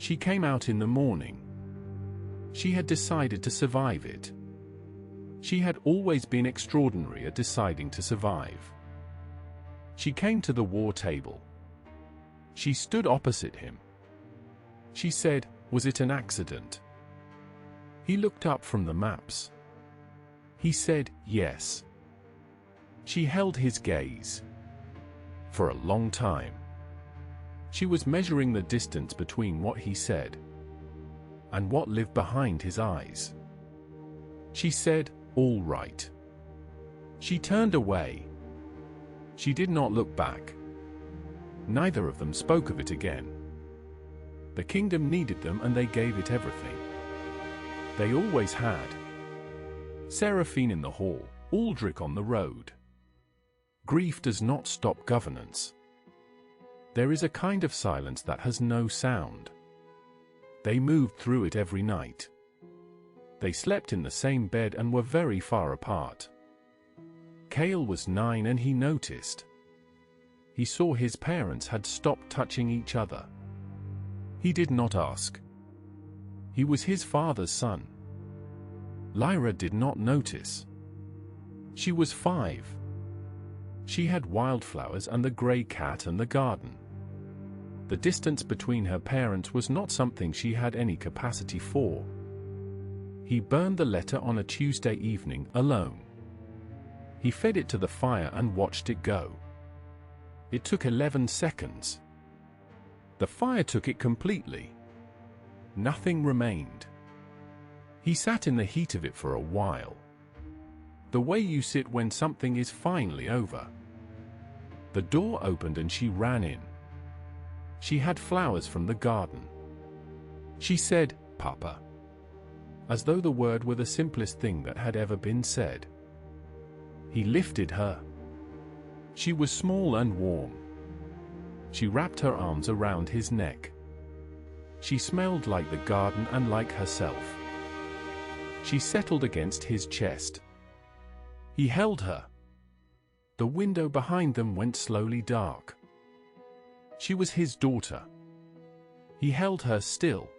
She came out in the morning. She had decided to survive it. She had always been extraordinary at deciding to survive. She came to the war table. She stood opposite him. She said, "Was it an accident?" He looked up from the maps. He said, "Yes." She held his gaze. For a long time. She was measuring the distance between what he said and what lived behind his eyes. She said, "All right." She turned away. She did not look back. Neither of them spoke of it again. The kingdom needed them and they gave it everything. They always had. Seraphine in the hall, Aldrich on the road. Grief does not stop governance. There is a kind of silence that has no sound. They moved through it every night. They slept in the same bed and were very far apart. Cale was 9 and he noticed. He saw his parents had stopped touching each other. He did not ask. He was his father's son. Lyra did not notice. She was 5. She had wildflowers and the grey cat and the garden. The distance between her parents was not something she had any capacity for. He burned the letter on a Tuesday evening, alone. He fed it to the fire and watched it go. It took 11 seconds. The fire took it completely. Nothing remained. He sat in the heat of it for a while. The way you sit when something is finally over. The door opened and she ran in. She had flowers from the garden. She said, "Papa," as though the word were the simplest thing that had ever been said. He lifted her. She was small and warm. She wrapped her arms around his neck. She smelled like the garden and like herself. She settled against his chest. He held her. The window behind them went slowly dark. She was his daughter. He held her still.